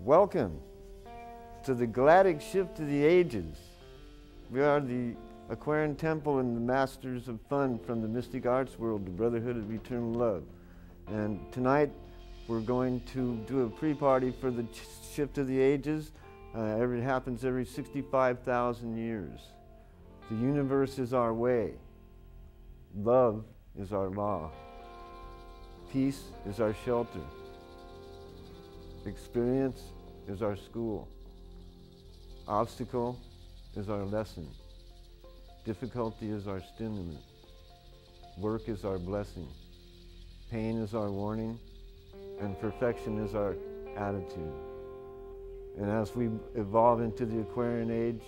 Welcome to the galactic shift of the ages. We are the Aquarian Temple and the Masters of Fun from the mystic arts world, the Brotherhood of Eternal Love. And tonight we're going to do a pre-party for the shift of the ages. It happens every 65,000 years. The universe is our way. Love is our law. Peace is our shelter. Experience is our school. Obstacle is our lesson. Difficulty is our stimulant. Work is our blessing. Pain is our warning. And perfection is our attitude. And as we evolve into the Aquarian age,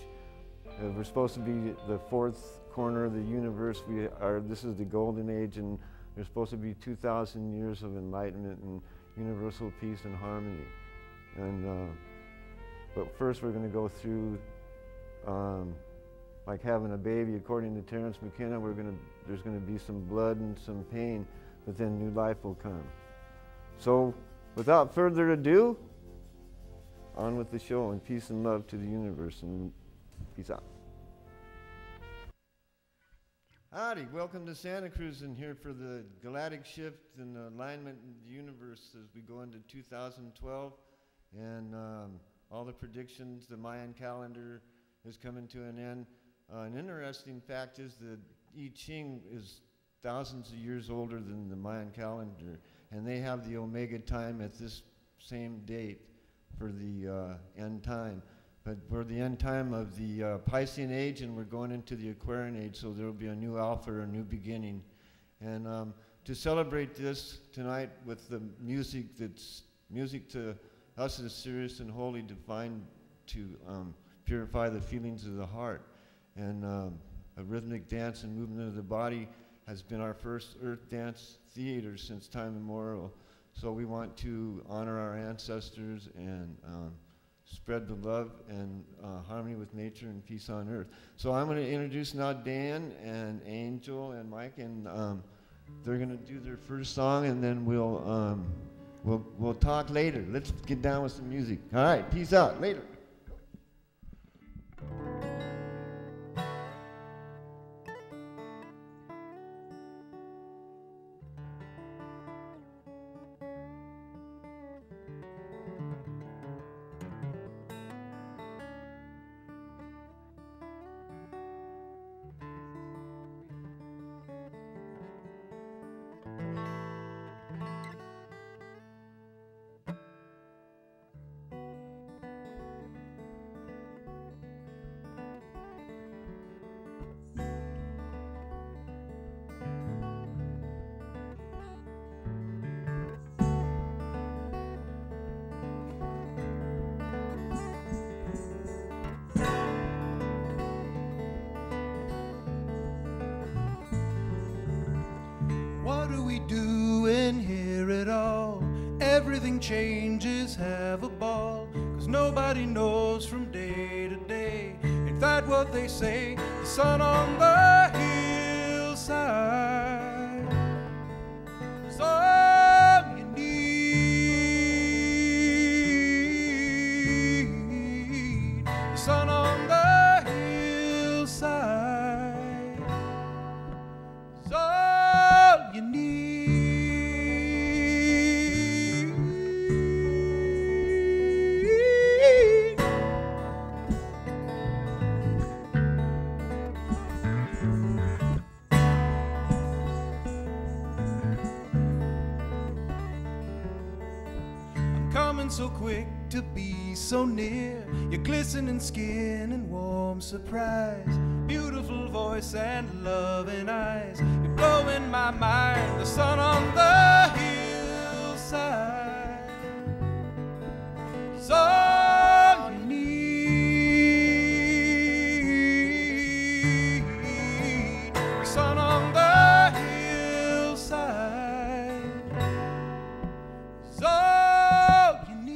we're supposed to be the fourth corner of the universe. This is the golden age, and there's supposed to be 2,000 years of enlightenment and universal peace and harmony. And but first we're going to go through like having a baby. According to Terence McKenna, there's going to be some blood and some pain, but then new life will come. So without further ado, on with the show, and peace and love to the universe, and peace out. Howdy, welcome to Santa Cruzin here for the galactic shift and alignment in the universe as we go into 2012. And all the predictions, the Mayan calendar is coming to an end. An interesting fact is that I Ching is thousands of years older than the Mayan calendar, and they have the Omega time at this same date for the end time. But we're the end time of the Piscean age, and we're going into the Aquarian age, so there will be a new alpha, a new beginning. And to celebrate this tonight with the music that's music to us is serious and holy, divine, to purify the feelings of the heart. And a rhythmic dance and movement of the body has been our first earth dance theater since time immemorial. So we want to honor our ancestors and spread the love and harmony with nature and peace on earth. So I'm going to introduce now Dayan and Angel and Mike, and they're going to do their first song, and then we'll talk later. Let's get down with some music. All right, peace out. Later. What do we do in here at all? Everything changes, have a ball, 'cause nobody knows from day to day. Ain't that what they say? The sun on the hillside is all you need. The sun on the hillside is all you need. I'm coming so quick to be so near, your glistening skin and warm surprise, beautiful voice and loving eyes, you're blowing my mind. The sun on the hillside is all you need. The sun on the hillside is all you need.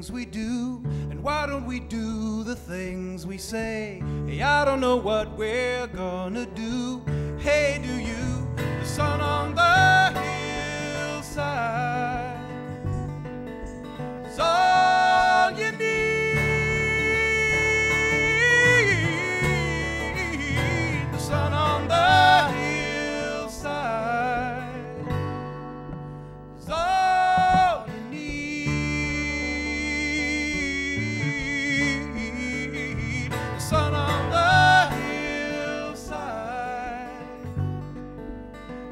things we do? And why don't we do the things we say? Hey, I don't know what we're gonna do. Hey, do you? The sun on the hillside is all you need. The sun on the hillside is all you need. The sun on the hillside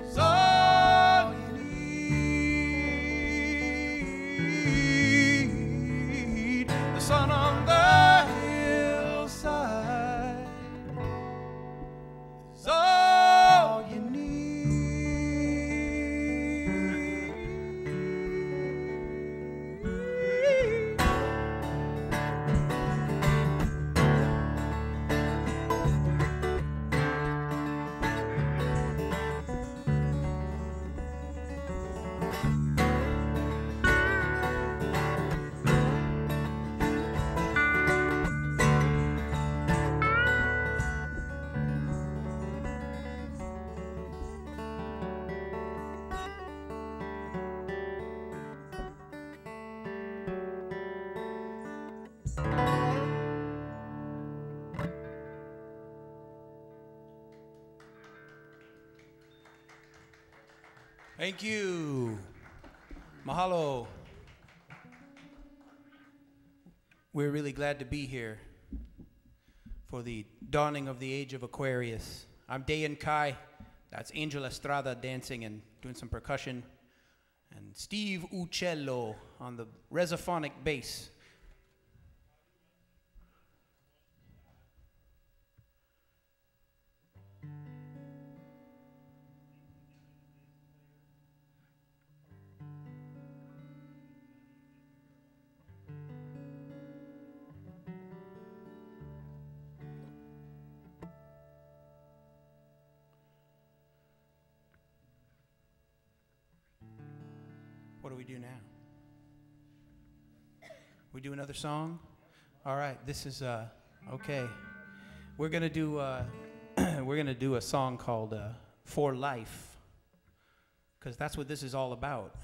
is all you need. The sun on the hillside is all you need. Thank you. Mahalo. We're really glad to be here for the dawning of the age of Aquarius. I'm Dayan Kai. That's Angell Estrada dancing and doing some percussion. And Steve Uccello on the resophonic bass. What do we do now? We do another song? All right, this is okay. We're gonna do a song called "For Life," because that's what this is all about.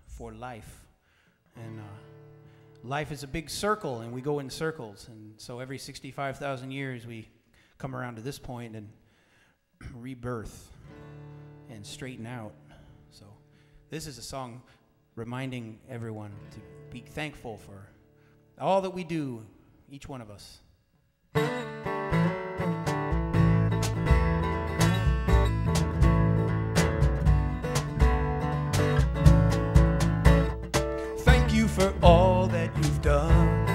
For life, and life is a big circle, and we go in circles, and so every 65,000 years we come around to this point and rebirth and straighten out. So this is a song reminding everyone to be thankful for all that we do, each one of us. Thank you for all that you've done.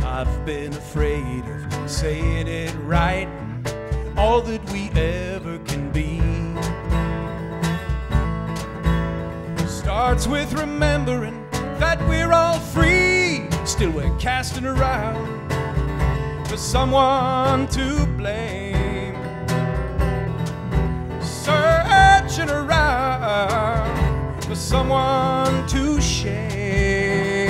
I've been afraid of saying it right, all that we ever can be. Starts with remembering that we're all free. Still we're casting around for someone to blame. Searching around for someone to shame.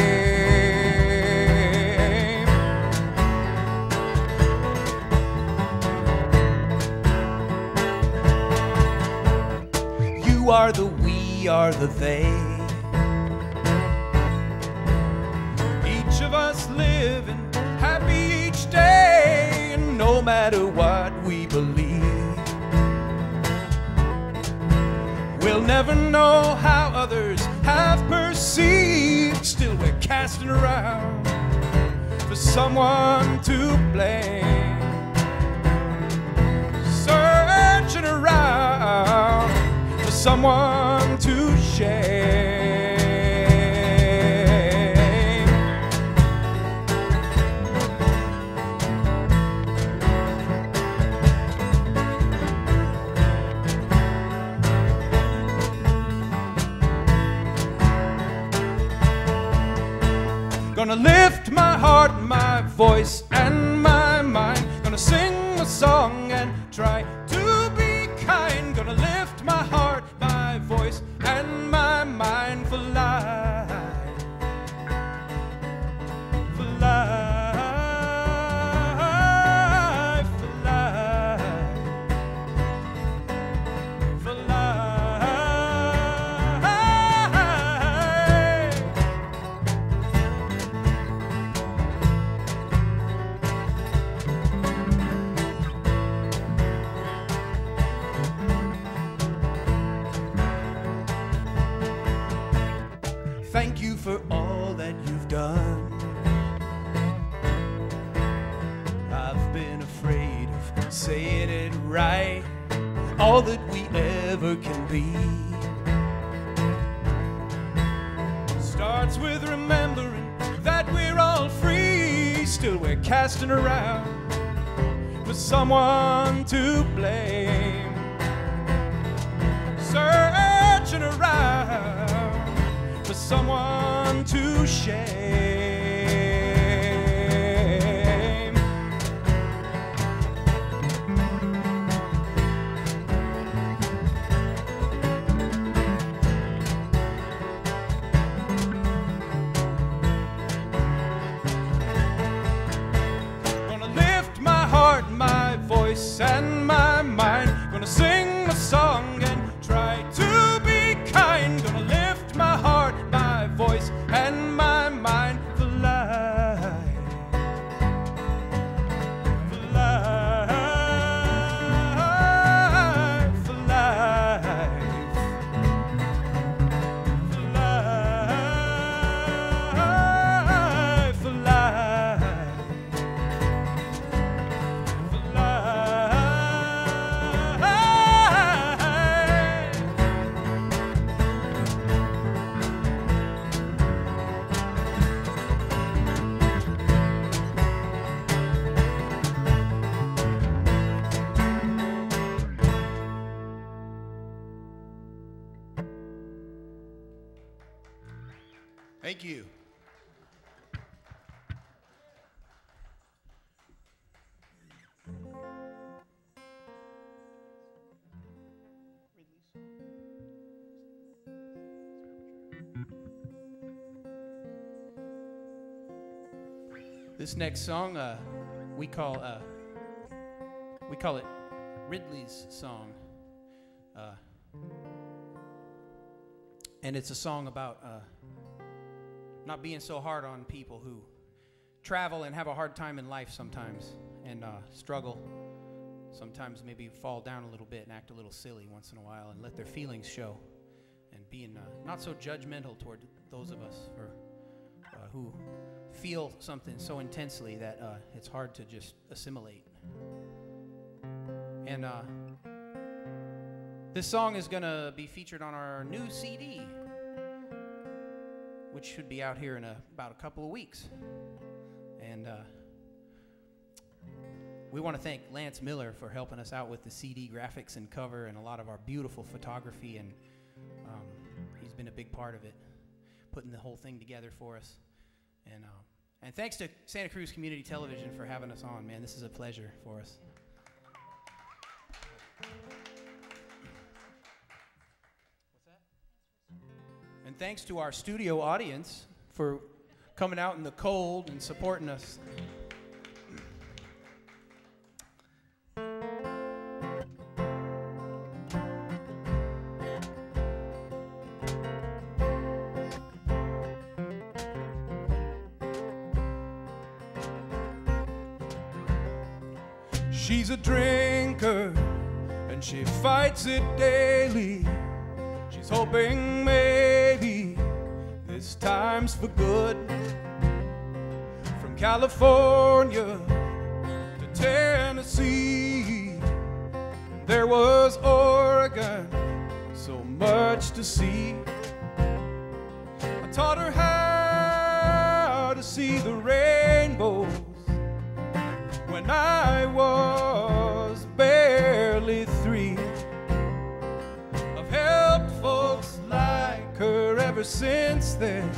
You are the we are the they. Each of us living happy each day, and no matter what we believe, we'll never know how others have perceived. Still we're casting around for someone to blame. Searching around for someone to shame. Gonna lift my heart, my voice, and my mind. Gonna sing a song and try to be kind. Gonna lift my heart, my voice, and my mind for life. saying it right, all that we ever can be. Starts with remembering that we're all free, still we're casting around for someone to blame, searching around for someone to shame. And my mind, gonna sing my song and try to be kind. Gonna lift my heart, my voice, and my mind for life. For life. For life. For life. For life. Thank you. This next song, we call it Ridley's song, and it's a song about not being so hard on people who travel and have a hard time in life sometimes, and struggle, sometimes maybe fall down a little bit and act a little silly once in a while, and let their feelings show, and being not so judgmental toward those of us who feel something so intensely that it's hard to just assimilate. And this song is going to be featured on our new CD, which should be out here in about a couple of weeks. And we want to thank Lance Miller for helping us out with the CD graphics and cover and a lot of our beautiful photography, and he's been a big part of it, putting the whole thing together for us. And thanks to Santa Cruz Community Television for having us on, man. This is a pleasure for us. And thanks to our studio audience for coming out in the cold and supporting us. She's a drinker and she fights it daily. She's hoping maybe this time's for good. From California to Tennessee, there was Oregon, so much to see. I taught her how to see the rainbows when I was barely 3. I've helped folks like her ever since then.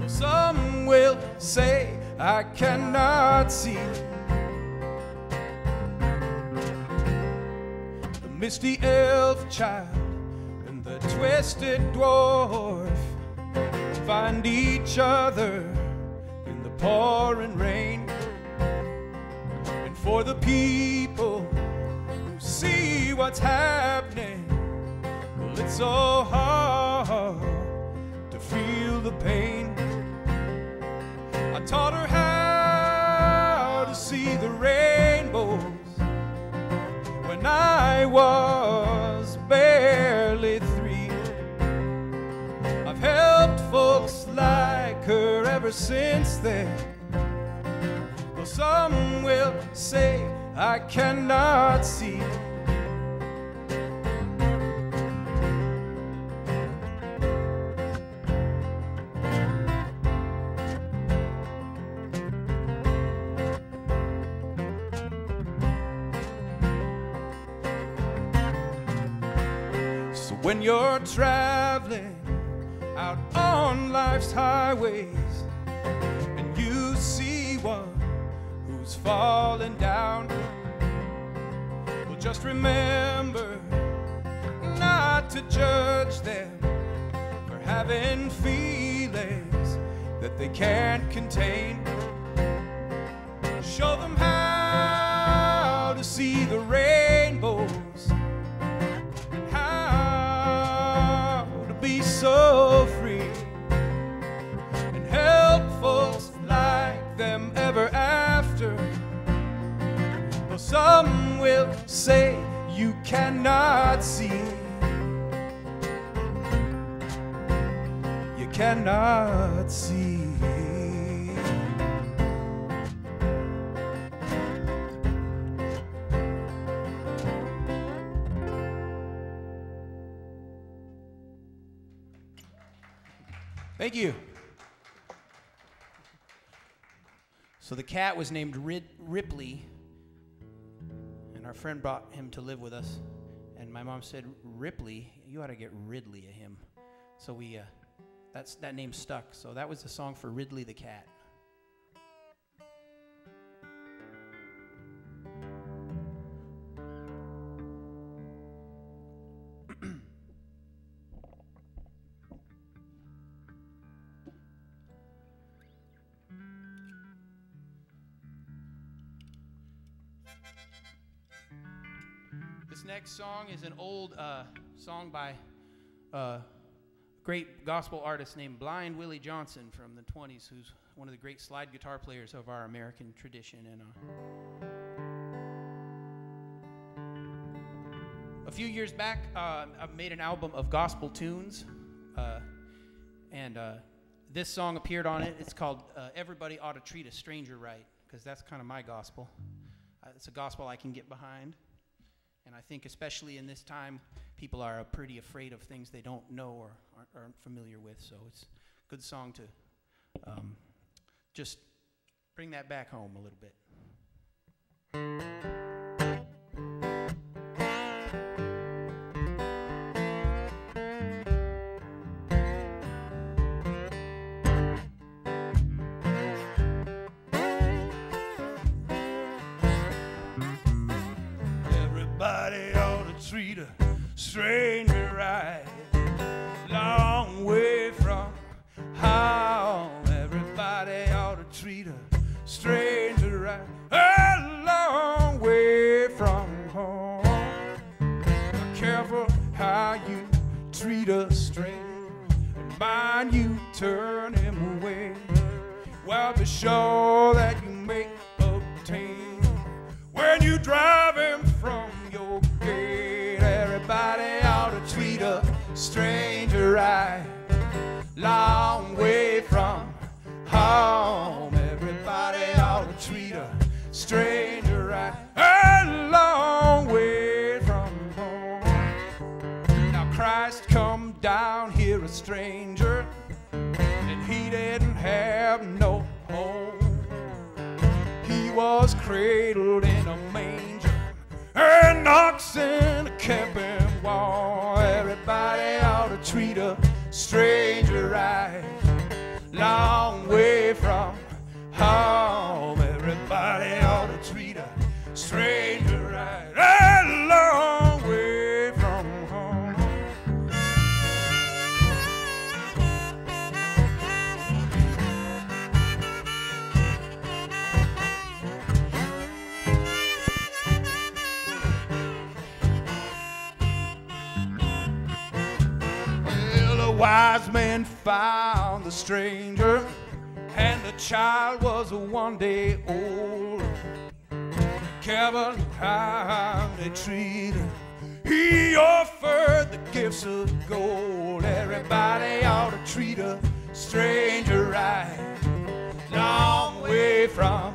Well, some will say I cannot see the misty elf child and the twisted dwarf find each other in the pouring rain. For the people who see what's happening, well, it's so hard to feel the pain. I taught her how to see the rainbows when I was barely 3. I've helped folks like her ever since then. Some will say I cannot see. So when you're traveling out on life's highways and you see one who's falling down, well, just remember not to judge them for having feelings that they can't contain. Show them how to see the rainbows and how to be so free, and help folks like them ever after. Though some will say you cannot see, you cannot see. Thank you. So the cat was named Ripley, and our friend brought him to live with us. And my mom said, "Ripley, you ought to get Ridley of him." So that name stuck. So that was the song for Ridley the cat. This next song is an old song by a great gospel artist named Blind Willie Johnson from the 20s, who's one of the great slide guitar players of our American tradition. And a few years back, I made an album of gospel tunes, and this song appeared on it. It's called "Everybody Ought to Treat a Stranger Right," because that's kind of my gospel. It's a gospel I can get behind. And I think especially in this time, people are pretty afraid of things they don't know or aren't familiar with. So it's a good song to just bring that back home a little bit. Everybody ought to treat a stranger right, long way from home. Everybody ought to treat a stranger right, a long way from home. Be careful how you treat a stranger, and mind you turn him away. Well, be sure that you make obtain when you drive him from your gate. Everybody ought to treat a stranger right, long way from home. Everybody ought to treat a stranger right, a long way from home. Now Christ come down here a stranger, and he didn't have no home. He was cradled in a manger, and oxen kept him warm. Everybody ought to treat a stranger right, long way from home. Everybody ought to treat a stranger right, a long way from home. Wise men found the stranger, and the child was 1 day old. Careful how they treated him, he offered the gifts of gold. Everybody ought to treat a stranger right, long way from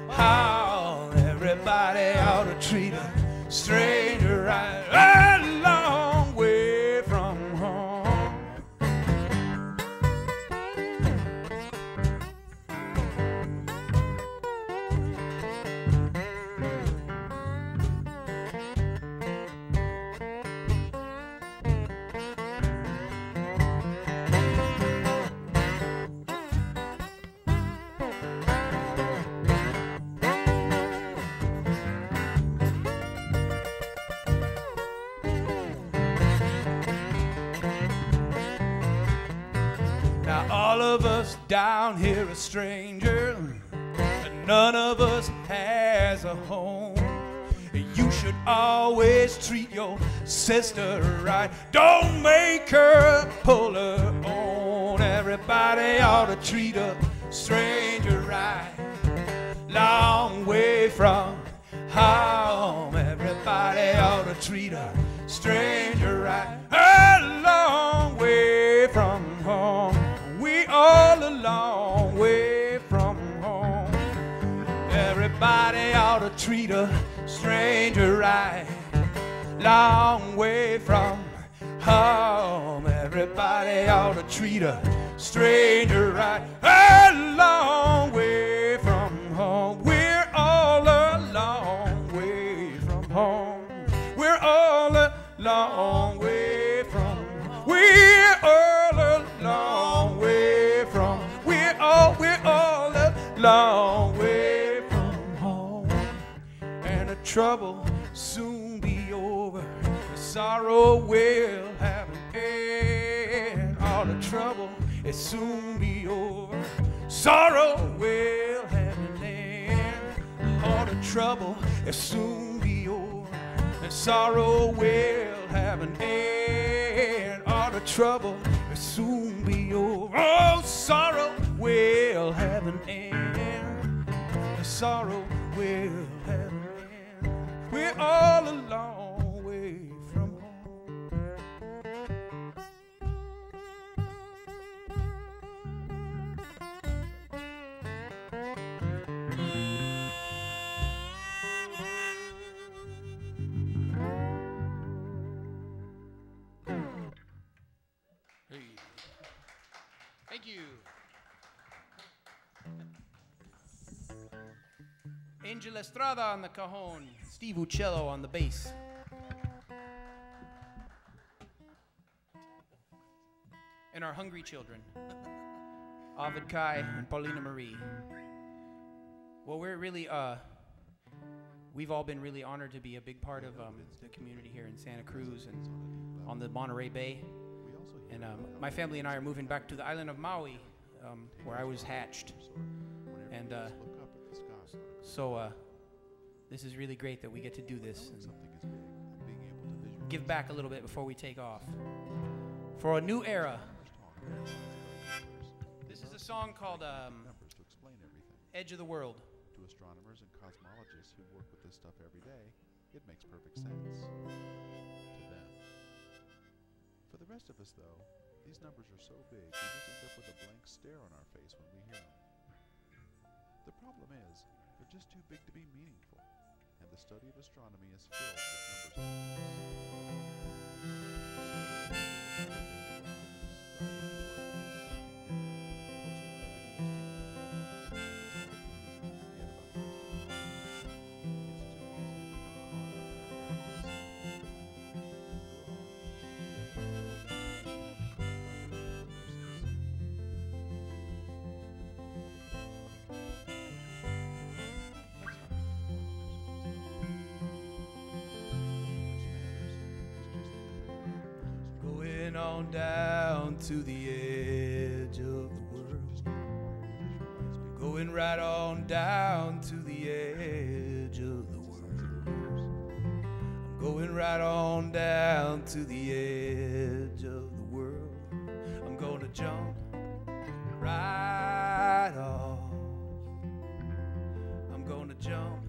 home. Everybody everybody ought to treat a stranger right. A long way from home. Now all of us down here are strangers, and none of us has a home. You should always treat your sister right. Don't make her pull her own. Everybody ought to treat a stranger right. Long way from home. Everybody ought to treat a stranger right. A long way from home. We all a long way from home. Everybody ought to treat a stranger right. Long way from home. Everybody ought to treat a stranger right. A long way from home. We're all a long way from home. We're all a long way from. We're all a long way from. We're all a long way from home. And the trouble soon be over. The sorrow will have an end. All the trouble it soon be over. Sorrow will have an end. All the trouble it soon be over. And sorrow will have an end. All the trouble will soon be over. Oh, sorrow will have an end. And sorrow will have an end. We're all a long way from home. Thank you. Angell Estrada on the cajon, Steve Uccello on the bass. And our hungry children, Ovid Kai and Paulina Marie. Well, we're really, we've all been really honored to be a big part of the community here in Santa Cruz and on the Monterey Bay. And my family and I are moving back to the island of Maui, where I was hatched. And so this is really great that we get to do this and give back a little bit before we take off. For a new era. This is a song called Edge of the World. To astronomers and cosmologists who work with this stuff every day, it makes perfect sense. To them. For the rest of us, though, these numbers are so big, we just end up with a blank stare on our face when we hear them. The problem is, they're just too big to be meaningful, and the study of astronomy is filled with numbers. On down to the edge of the world, going right on down to the edge of the world. I'm going right on down to the edge of the world. I'm gonna jump right off. I'm gonna jump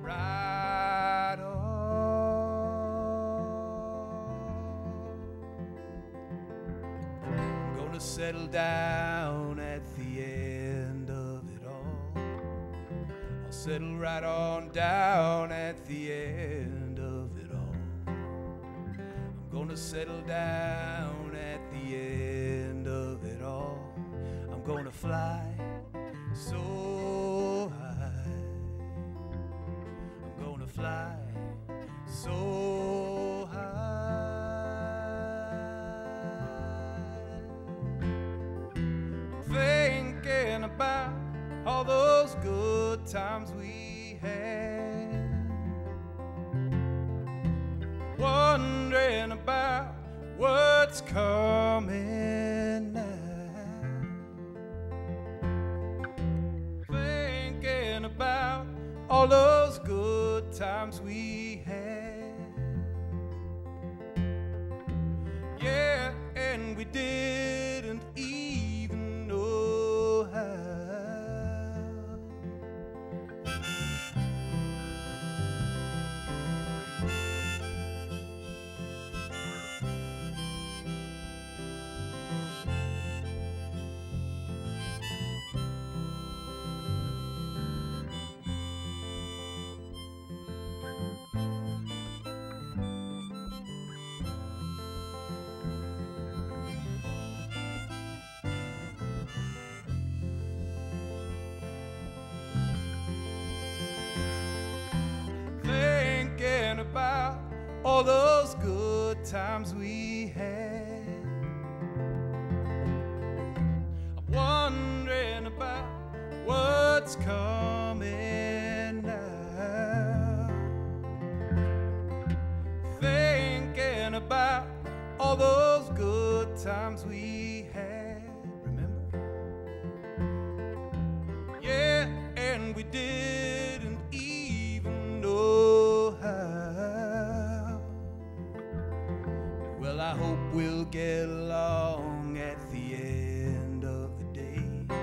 right off. Settle down at the end of it all. I'll settle right on down at the end of it all. I'm gonna settle down at the end of it all. I'm gonna fly so high. I'm gonna fly so high. Thinking about all those good times we had, wondering about what's coming now, thinking about all those good times we had. Yeah, and we didn't even know how. Thinking about all those good times we had. I'm wondering about what's coming now. Thinking about all those good times we had. Remember? Yeah, and we didn't even know how. Well, I hope we'll get along at the end of the day. I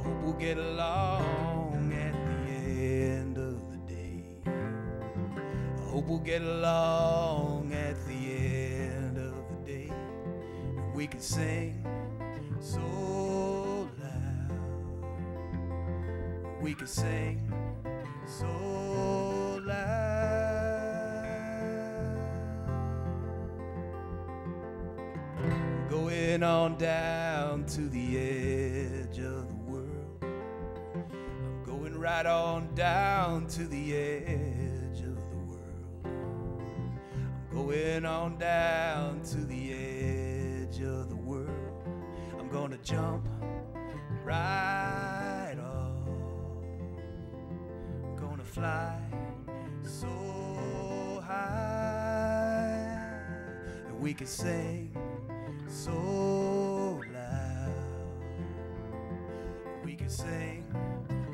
hope we'll get along at the end of the day. I hope we'll get along at the end of the day. And we can sing so loud. We can sing so loud. Going on down to the edge of the world. I'm going right on down to the edge of the world. I'm going on down to the edge of the world. I'm gonna jump right off. I'm gonna fly so high, and we can sing so loud. We can sing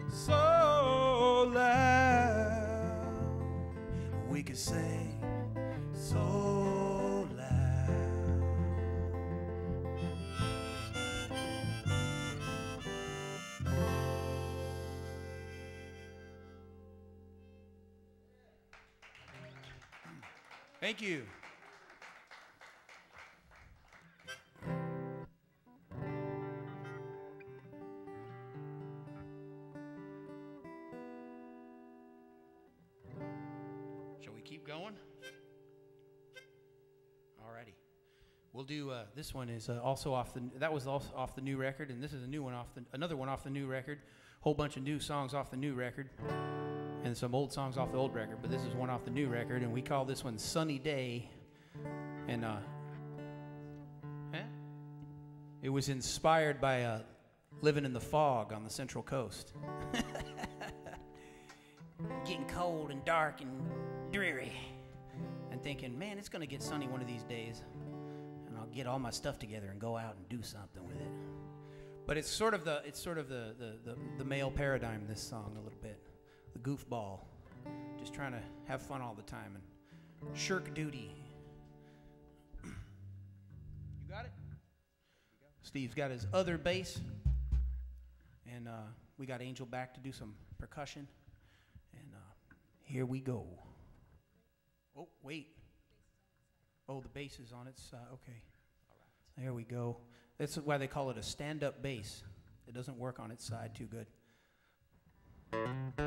so loud. We can sing so loud. Thank you. Shall we keep going? Alrighty. We'll do this one is also off the that was also off the new record, and this is a new one another one off the new record. Whole bunch of new songs off the new record, and some old songs off the old record. But this is one off the new record, and we call this one "Sunny Day." And it was inspired by living in the fog on the Central Coast. Getting cold and dark and dreary, and thinking, man, it's gonna get sunny one of these days, and I'll get all my stuff together and go out and do something with it. But it's sort of the male paradigm, this song, a little bit, the goofball, just trying to have fun all the time and shirk duty. You got it? Steve's got his other bass, and we got Angel back to do some percussion. Here we go. Oh, wait. Oh, the bass is on its okay. There we go. That's why they call it a stand-up bass. It doesn't work on its side too good. She's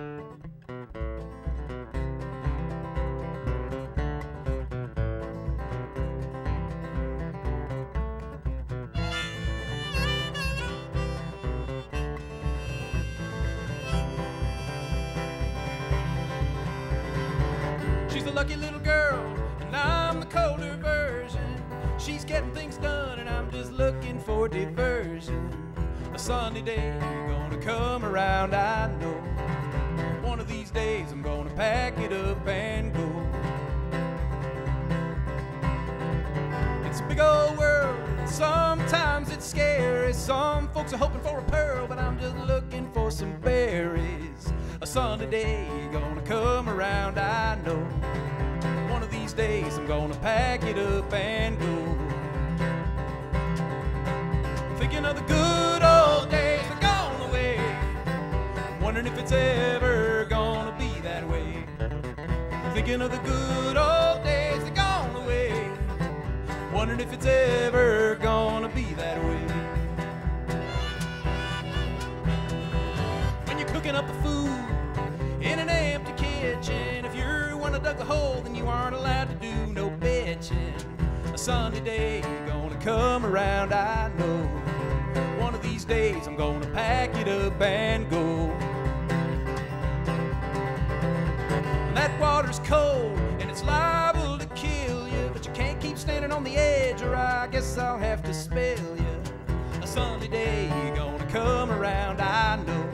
a lucky little girl, and I'm the colder version. She's getting things done, and I'm just looking for diversion. A sunny day gonna come around, I know. One of these days I'm gonna pack it up and go. It's a big old world, sometimes it's scary. Some folks are hoping for a pearl, but I'm just looking for some berries. A sunny day gonna come around, I know. One of these days I'm gonna pack it up and go. Thinking of the good old days that gone away, wondering if it's ever gonna be that way. Thinking of the good old days that gone away, wondering if it's ever gonna be that way. When you're cooking up the food in an empty kitchen, if you're one that dug the hole, then you aren't allowed to do no bitching. A sunny day gonna come around, I know. One of these days I'm gonna pack it up and go. And that water's cold and it's liable to kill you, but you can't keep standing on the edge, or I guess I'll have to spell you. A sunny day gonna come around, I know.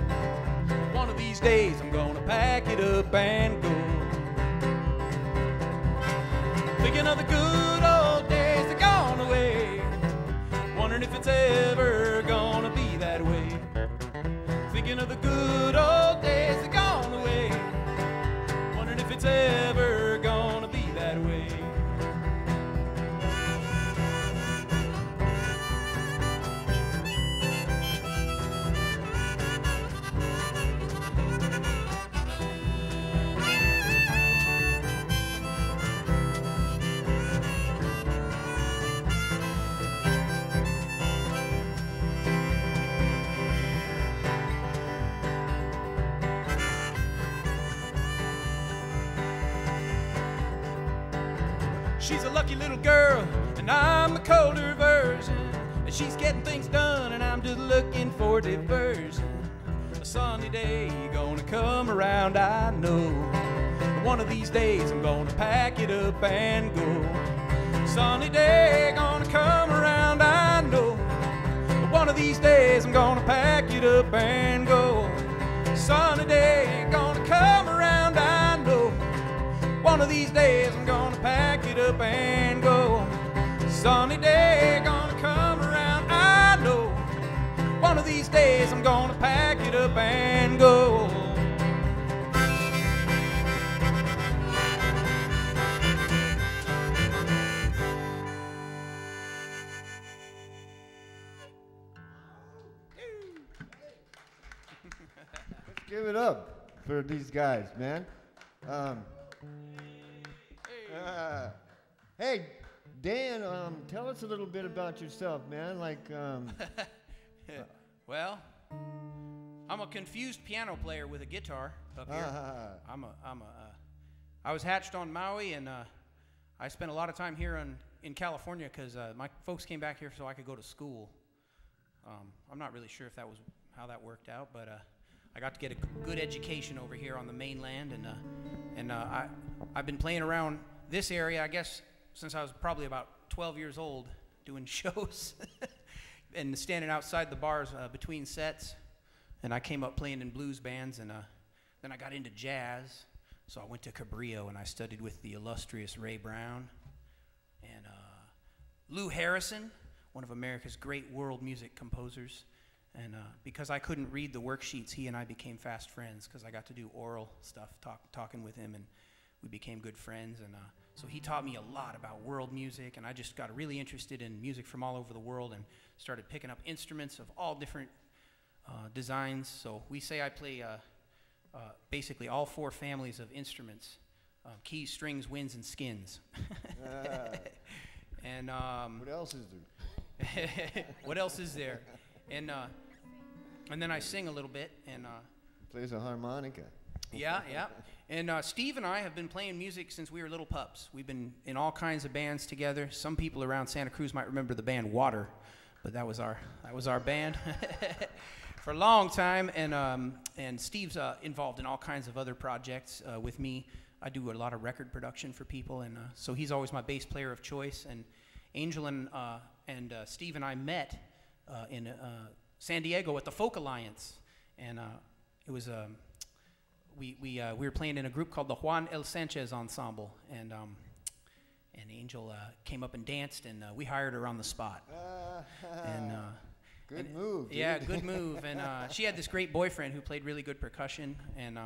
One of these days I'm gonna pack it up and go. Thinking of the good old days that gone away, wondering if it's ever gonna be that way. Thinking of the good old days that gone away, wondering if it's ever gonna be that way. She's a lucky little girl, and I'm the colder version. And she's getting things done, and I'm just looking for diversion. A sunny day gonna come around, I know. One of these days I'm gonna pack it up and go. Sunny day gonna come around, I know. One of these days I'm gonna pack it up and go. Sunny day gonna come around, I know. One of these days I'm gonna pack it up and go. Sunny day gonna come around, I know. One of these days I'm gonna pack it up and go. Let's give it up for these guys, man. Hey, Dan, tell us a little bit about yourself, man. Like, Well, I'm a confused piano player with a guitar up here. I was hatched on Maui, and I spent a lot of time here in California because my folks came back here so I could go to school. I'm not really sure if that was how that worked out, but I got to get a good education over here on the mainland, and I've been playing around this area, I guess, since I was probably about 12 years old, doing shows and standing outside the bars between sets. And I came up playing in blues bands, and then I got into jazz. So I went to Cabrillo, and I studied with the illustrious Ray Brown and Lou Harrison, one of America's great world music composers. And because I couldn't read the worksheets, he and I became fast friends because I got to do oral stuff, talking with him, and we became good friends. And so he taught me a lot about world music, and I just got really interested in music from all over the world and started picking up instruments of all different designs. So we say I play basically all four families of instruments: keys, strings, winds, and skins. And what else is there? what else is there? And then I sing a little bit, and plays a harmonica. Yeah, yeah. And Steve and I have been playing music since we were little pups. We've been in all kinds of bands together. Some people around Santa Cruz might remember the band Water, but that was our band for a long time. And Steve's involved in all kinds of other projects with me. I do a lot of record production for people, and so he's always my bass player of choice. And Angel and Steve and I met in San Diego at the Folk Alliance, and it was we were playing in a group called the Juan El Sanchez Ensemble, and Angel came up and danced, and we hired her on the spot. Good move. Dude. Yeah, good move. And she had this great boyfriend who played really good percussion, and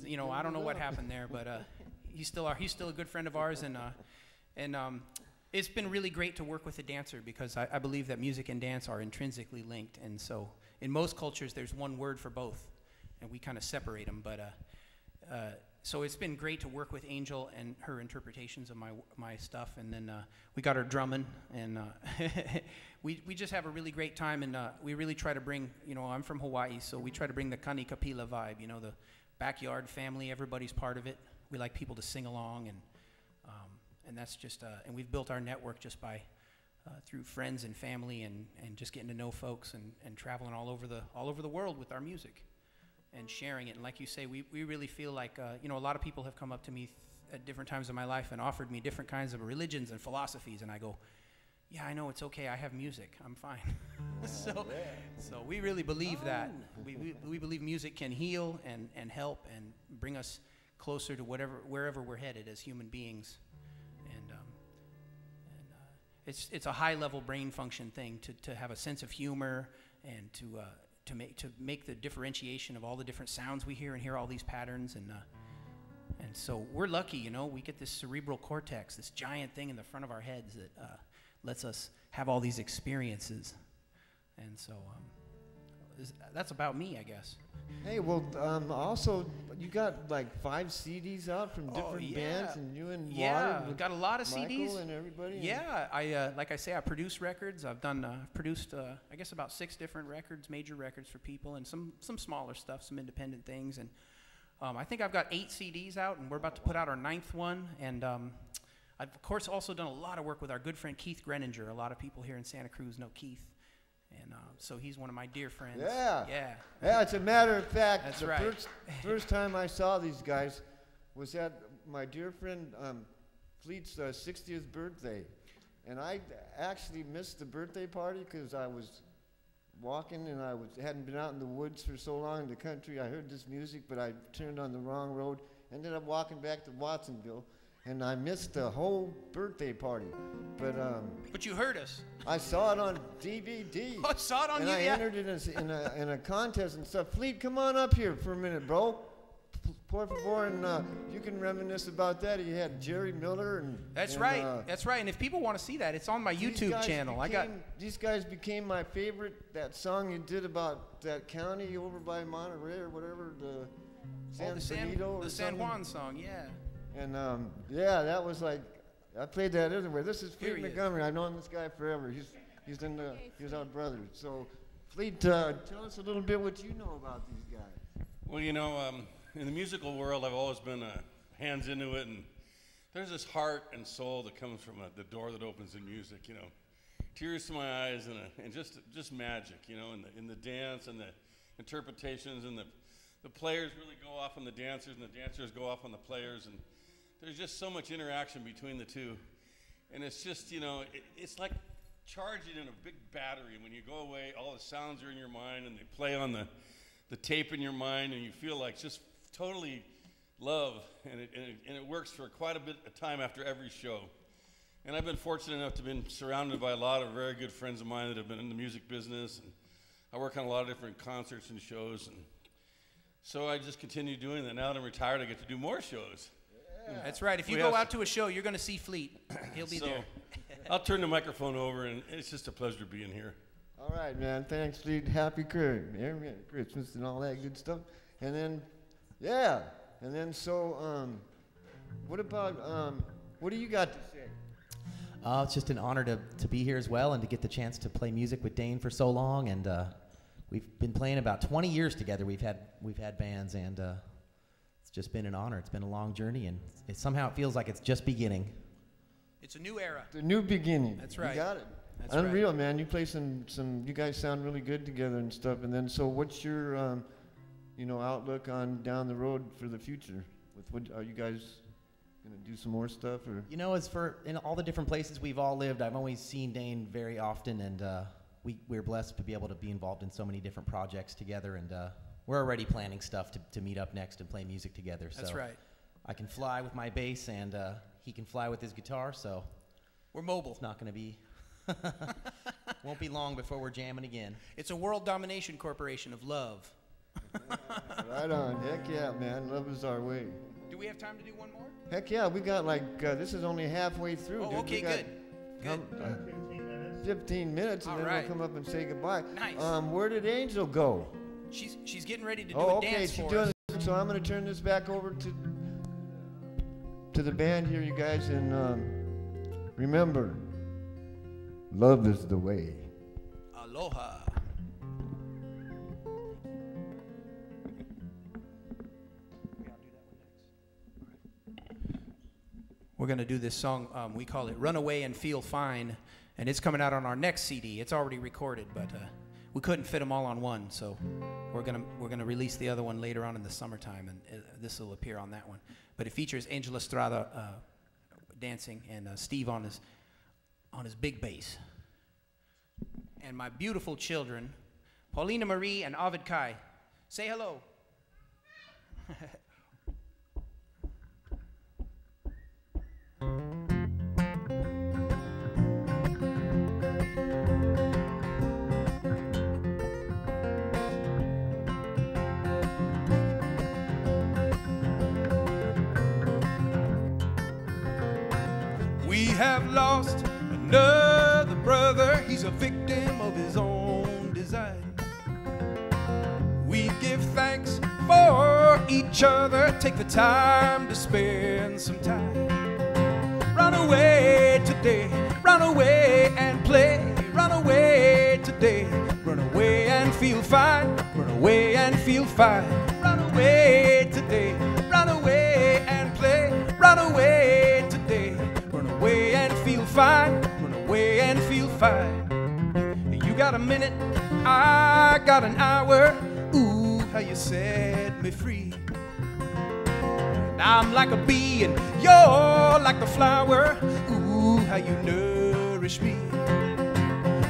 you know, I don't know what happened there, but he's still a good friend of ours, and it's been really great to work with a dancer, because I believe that music and dance are intrinsically linked, and so in most cultures there's one word for both, and we kind of separate them. But so it's been great to work with Angel and her interpretations of my stuff, and then we got her drumming, and we just have a really great time, and we really try to bring, you know, I'm from Hawaii, so we try to bring the Kanikapila vibe, you know, the backyard family, everybody's part of it. We like people to sing along, and that's just, and we've built our network just by, through friends and family, and just getting to know folks, and traveling all over the world with our music and sharing it. And like you say, we really feel like, you know, a lot of people have come up to me at different times in my life and offered me different kinds of religions and philosophies, and I go, yeah, I know, it's okay, I have music, I'm fine. So we really believe that. We believe music can heal and help and bring us closer to wherever we're headed as human beings. It's a high-level brain function thing to have a sense of humor, and to make the differentiation of all the different sounds we hear, and hear all these patterns, and so we're lucky, you know, we get this cerebral cortex, this giant thing in the front of our heads that lets us have all these experiences, and so that's about me, I guess. Hey, well, also, you got like 5 CDs out from different bands, and you and Water. We've got a lot of Michael CDs. And everybody. Yeah, I like I say, I produce records. I've produced I guess about 6 different records, major records for people, and some smaller stuff, some independent things, and I think I've got 8 CDs out, and we're about to put out our 9th one, and I've of course also done a lot of work with our good friend Keith Greninger. A lot of people here in Santa Cruz know Keith. And so he's one of my dear friends. Yeah. Yeah. Yeah, as a matter of fact, That's the right. first time I saw these guys was at my dear friend Fleet's 60th birthday. And I actually missed the birthday party because I was walking, and hadn't been out in the woods for so long in the country. I heard this music, but I turned on the wrong road. Ended up walking back to Watsonville, and I missed the whole birthday party. But you heard us. I saw it on DVD. Oh, I saw it on and you, I yeah. entered it in a contest and stuff. Fleet, come on up here for a minute, bro. Por favor, and you can reminisce about that. He had Jerry Miller and. That's right. That's right. And if people want to see that, it's on my YouTube channel. These guys became my favorite. That song you did about that county over by Monterey or whatever, the San Juan song, yeah. And yeah, that was like, I played that everywhere. This is Fleet Here he is. Montgomery. I've known this guy forever. He's our brother. So, Fleet, tell us a little bit what you know about these guys. Well, you know, in the musical world, I've always been hands into it, and there's this heart and soul that comes from the door that opens in music. You know, tears to my eyes, and just magic. You know, in the dance and the interpretations, and the players really go off on the dancers, and the dancers go off on the players, and there's just so much interaction between the two, and it's just, you know, it's like charging in a big battery. When you go away, all the sounds are in your mind, and they play on the tape in your mind, and you feel like just totally love, and it works for quite a bit of time after every show. And I've been fortunate enough to have been surrounded by a lot of very good friends of mine that have been in the music business, and I work on a lot of different concerts and shows, and so I just continue doing that. Now that I'm retired, I get to do more shows. Yeah. That's right. If you go out to a show, you're going to see Fleet. He'll be there. I'll turn the microphone over, and it's just a pleasure being here. All right, man. Thanks, Fleet. Happy Christmas and all that good stuff. And then, yeah. And then, so, what about, what do you got to say? It's just an honor to be here as well, and to get the chance to play music with Dane for so long, and we've been playing about 20 years together. We've had bands, and it's just been an honor. It's been a long journey, and somehow it feels like it's just beginning. It's a new era. The new beginning. That's right. You got it. That's Unreal, right. man. You play some. You guys sound really good together and stuff. And then, so what's your, outlook on down the road for the future? Are you guys gonna do some more stuff, or? As for in all the different places we've all lived, I've always seen Dayan very often, and we're blessed to be able to be involved in so many different projects together, and we're already planning stuff to meet up next and play music together. That's so right. I can fly with my bass, and he can fly with his guitar, so we're mobile. It's not going to be, won't be long before we're jamming again. It's a world domination corporation of love. Right on. Heck yeah, man. Love is our way. Do we have time to do one more? Heck yeah, we got this is only halfway through. Oh, dude. okay, good. Good. 15 minutes, and All then right. we'll come up and say goodbye. Nice. Where did Angel go? She's getting ready to do Oh, a okay, dance she's for doing us. it. So I'm going to turn this back over to the band here, you guys, and remember, love is the way. Aloha. We're going to do this song, we call it Run Away and Feel Fine, and it's coming out on our next CD. It's already recorded, but we couldn't fit them all on one, so we're gonna release the other one later on in the summertime, and this will appear on that one. But it features Angell Estrada dancing, and Steve on his big bass. And my beautiful children, Paulina Marie and Ovid Kai. Say hello. We have lost another brother. He's a victim of his own design. We give thanks for each other. Take the time to spend some time. Run away today. Run away and play. Run away today. Run away and feel fine. Run away and feel fine. Run away today. Run away and play. Run away today. Run away and feel fine. Run away and feel fine. You got a minute, I got an hour. Ooh, how you set me free. And I'm like a bee and you're like the flower. Ooh, how you nourish me.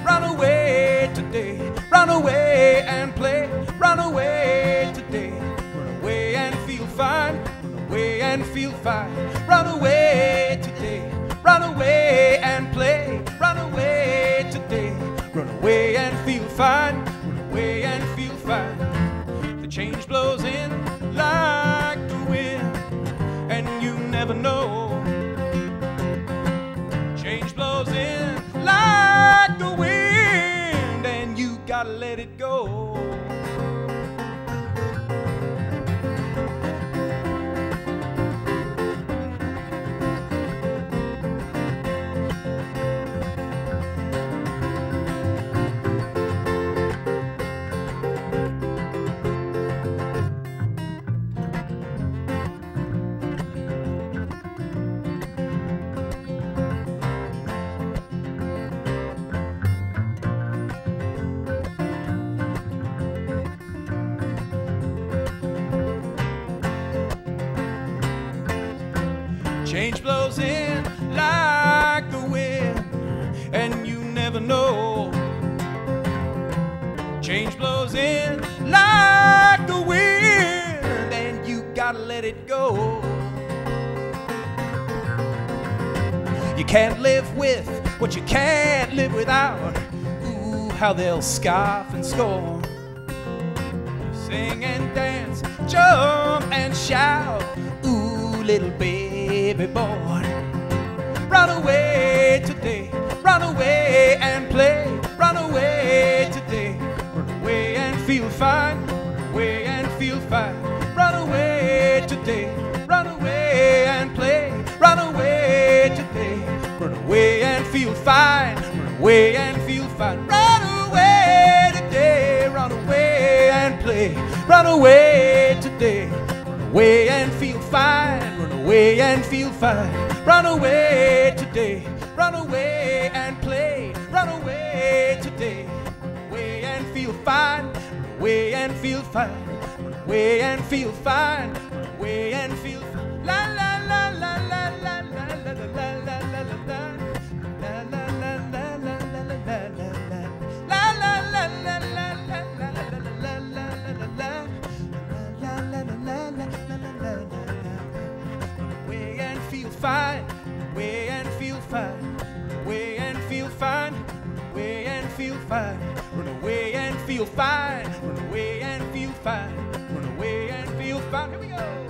Run away today. Run away and play. Run away today. Run away and feel fine. Run away and feel fine. Run away today. Run away and play. Run away today. Run away and feel fine. Run away and feel fine. The change blows in like the wind, and you never know. Change blows in like the wind, and you gotta let it go. Change blows in like the wind, and you never know. Change blows in like the wind, and you gotta let it go. You can't live with what you can't live without. Ooh, how they'll scoff and scorn. Sing and dance, jump and shout. Ooh, little baby boy. Run away today. Run away and play. Run away today. Run away and feel fine. Run away and feel fine. Run away today. Run away and play. Run away today. Run away and feel fine. Run away and feel fine. Run away today. Run away. play. Run away today. Run away and feel fine. Run away and feel fine. Run away today. Run away and play. Run away today. Run away and feel fine. Run away and feel fine. Run away and feel fine. Run away and feel fine. La la la la la la la la la la la la la la la la fine, way and feel fine, way and feel fine, way and feel fine, run away and feel fine, run away and feel fine, run away and feel fine. Here we go.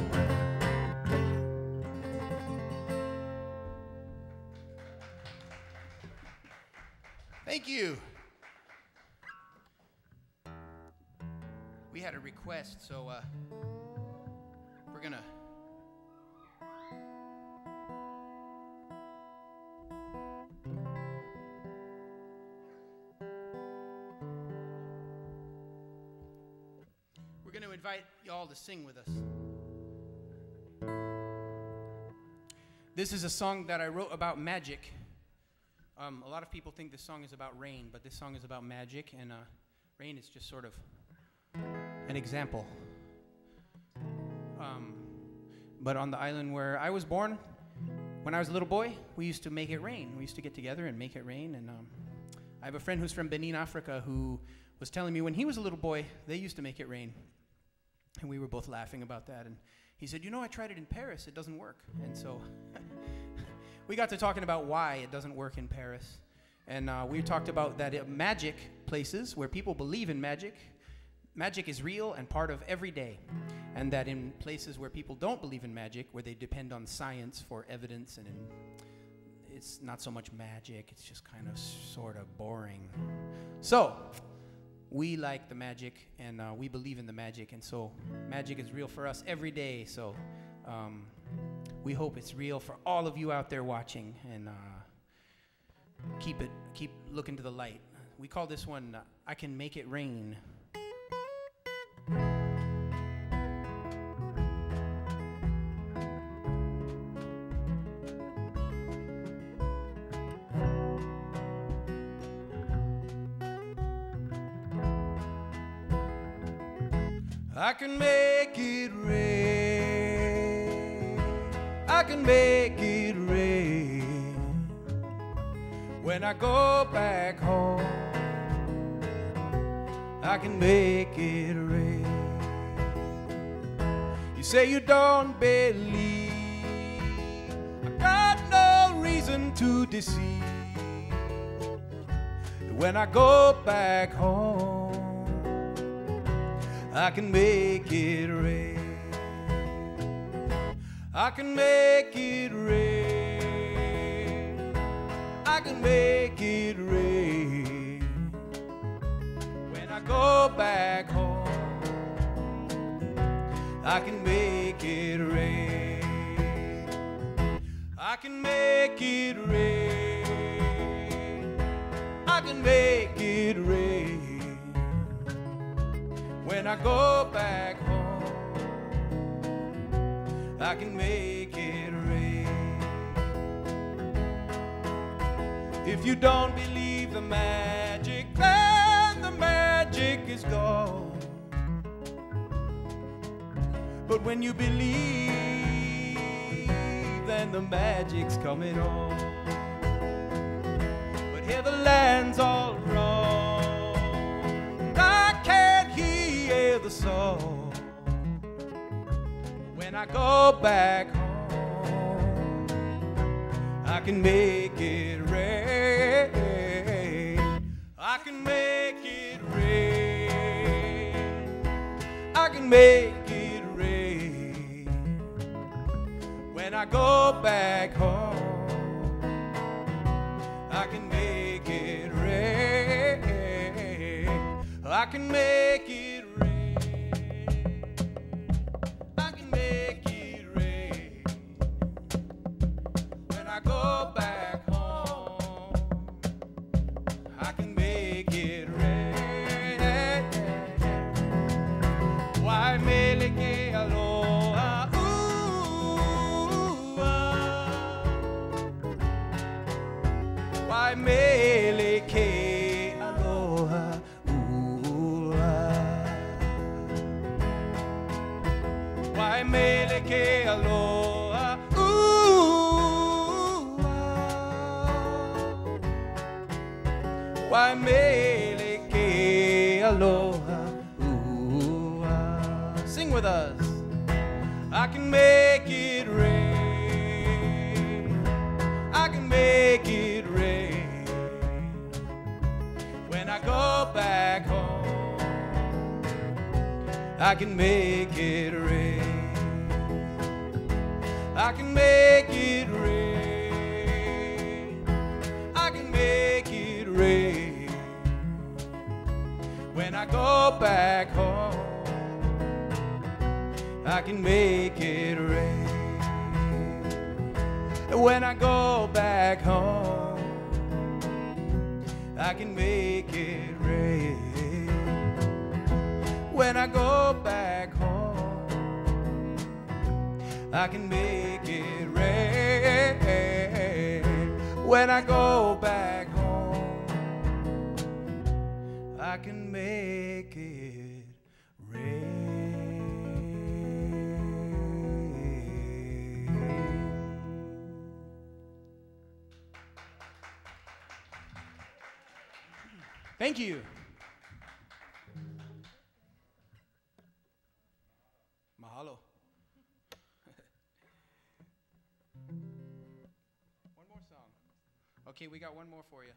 Thank you. We had a request, so we're gonna. We're gonna invite y'all to sing with us. This is a song that I wrote about magic. A lot of people think this song is about rain, but this song is about magic, and rain is just sort of an example. But on the island where I was born, when I was a little boy, we used to make it rain. We used to get together and make it rain, and I have a friend who's from Benin, Africa, who was telling me when he was a little boy, they used to make it rain. And we were both laughing about that, and he said, you know, I tried it in Paris, it doesn't work. And so we got to talking about why it doesn't work in Paris. And we talked about that magic places where people believe in magic, magic is real and part of every day. And that in places where people don't believe in magic, where they depend on science for evidence, and it's not so much magic, it's just kind of sort of boring. So we like the magic, and we believe in the magic, and so magic is real for us every day. So we hope it's real for all of you out there watching, and keep looking to the light. We call this one I Can Make It Rain. I can make it rain. I can make it rain. When I go back home, I can make it rain. You say you don't believe, I got no reason to deceive. When I go back home, I can make it rain. I can make it rain. I can make it rain. When I go back home, I can make it rain. I can make it rain. I can make it rain. When I go back home, I can make it rain. If you don't believe the magic, then the magic is gone. But when you believe, then the magic's coming on. But here the land's all wrong, and I can't hear the song. When I go back home, I can make it rain. I can make it rain. I can make it rain. When I go back home, I can make it rain. I can make it rain. I can make it rain. When I go back home, I can make it rain. mele que aloha, why mele que aloha, why mele que aloha, why mele que aloha, sing with us. I can make it rain, I can make it rain when I go back home. I can make it rain, I can make it rain, I can make it rain when I go back home. I can make it rain when I go back home. I can make it rain when I go back home. I can make it rain when I go back home. I can make it rain. Thank you. Mahalo. One more song. Okay, we got one more for you.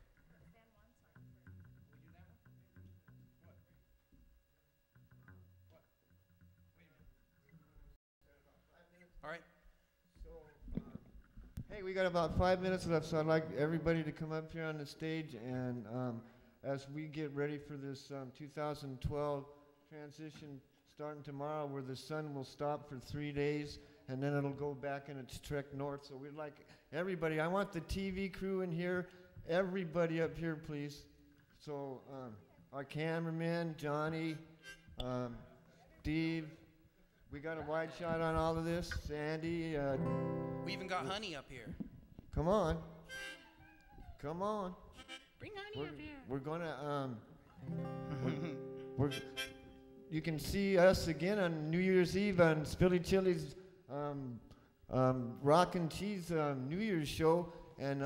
All right. Hey, we got about 5 minutes left, so I'd like everybody to come up here on the stage, and as we get ready for this 2012 transition starting tomorrow, where the sun will stop for 3 days, and then it'll go back in its trek north. So we'd like everybody, I want the TV crew in here, everybody up here, please. So our cameraman, Johnny, Steve, we got a wide shot on all of this. Sandy. We even got Honey up here. Come on. Come on. Bring Honey up here. We're gonna you can see us again on New Year's Eve on Spilly Chili's Rock and Cheese New Year's show, and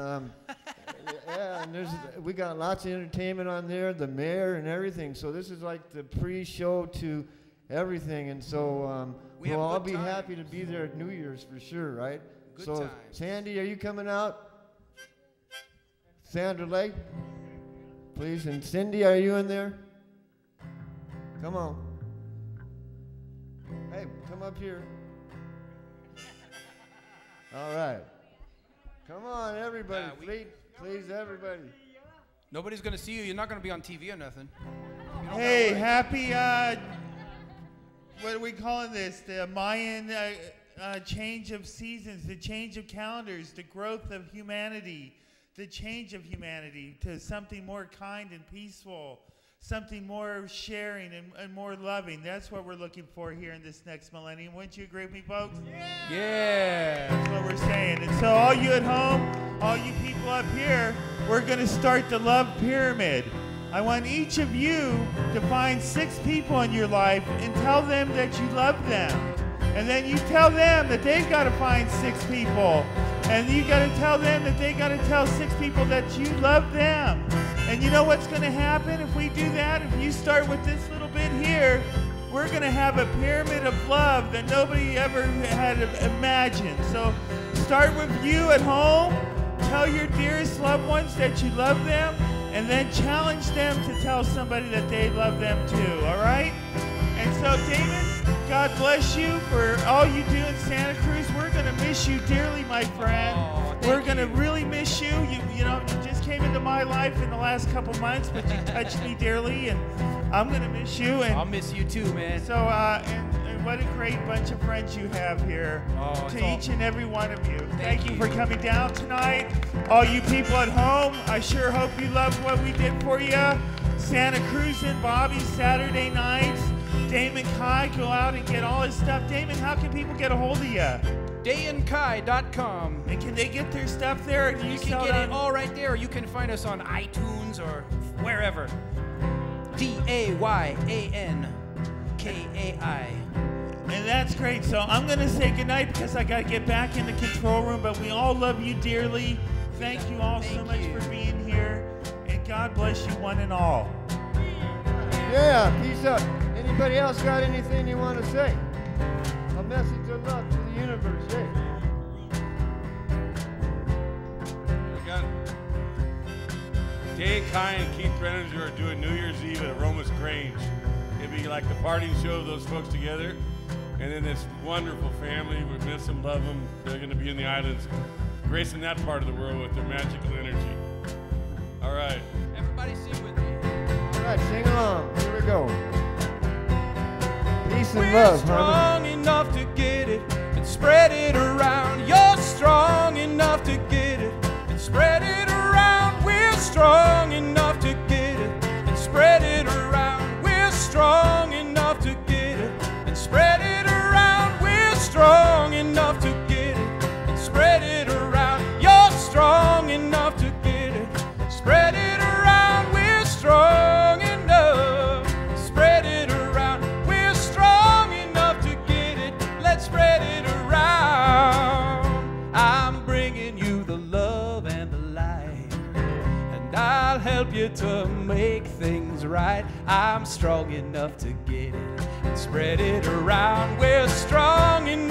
yeah, and we got lots of entertainment on there, the mayor and everything. So this is like the pre-show to everything, and so we'll all be happy to be there at New Year's for sure, right? Good so times. Sandy, are you coming out? Sandra Lake, please. And Cindy, are you in there? Come on. Hey, come up here. All right. Come on, everybody. Please, everybody. Nobody's going to see you. You're not going to be on TV or nothing. Hey, happy, what are we calling this? The Mayan change of seasons, the change of calendars, the growth of humanity, the change of humanity to something more kind and peaceful, something more sharing and more loving. That's what we're looking for here in this next millennium. Wouldn't you agree with me, folks? Yeah. That's what we're saying. And so all you at home, all you people up here, we're going to start the love pyramid. I want each of you to find 6 people in your life and tell them that you love them. And then you tell them that they've got to find 6 people. And you got to tell them that they got to tell 6 people that you love them. And you know what's going to happen if we do that? If you start with this little bit here, we're going to have a pyramid of love that nobody ever had imagined. So start with you at home. Tell your dearest loved ones that you love them. And then challenge them to tell somebody that they love them too, all right? And so, David, God bless you for all you do in Santa Cruz. We're going to miss you dearly, my friend. We're going to really miss you. You know, you just came into my life in the last couple months, but you touched me dearly, and I'm going to miss you. And I'll miss you too, man. so, and what a great bunch of friends you have here. To each and every one of you. Thank you for coming down tonight. All you people at home, I sure hope you loved what we did for you. Santa Cruz and Bobby Saturday nights. Damon Kai, go out and get all his stuff. Damon, how can people get a hold of you? DayanKai.com. And can they get their stuff there? Or do you You sell can it get on- it all right there, or you can find us on iTunes or wherever. DayanKai. And that's great. So I'm going to say goodnight because I got to get back in the control room. But we all love you dearly. Thank you all so much for being here. And God bless you one and all. Yeah, peace out. Anybody else got anything you want to say? A message of love to the universe, hey. I got Dave Kai and Keith Brenninger are doing New Year's Eve at Aromas Grange. It'd be like the parting show of those folks together. And then this wonderful family, we miss them, love them. They're going to be in the islands, gracing that part of the world with their magical energy. All right. Everybody sing with me. All right, sing along. Here we go. Peace and We're love, strong enough to get it and spread it around. You're strong enough to get it and spread it around. We're strong enough to get it and spread it around. We're strong enough to get it and spread it around. We're strong enough to get it and spread it around. You're strong enough to get it and spread it around. We're strong enough to spread it around. We're strong enough to get it. Let's spread it around. I'm bringing you the love and the light, and I'll help you to make things right. I'm strong enough to get it and spread it around. We're strong enough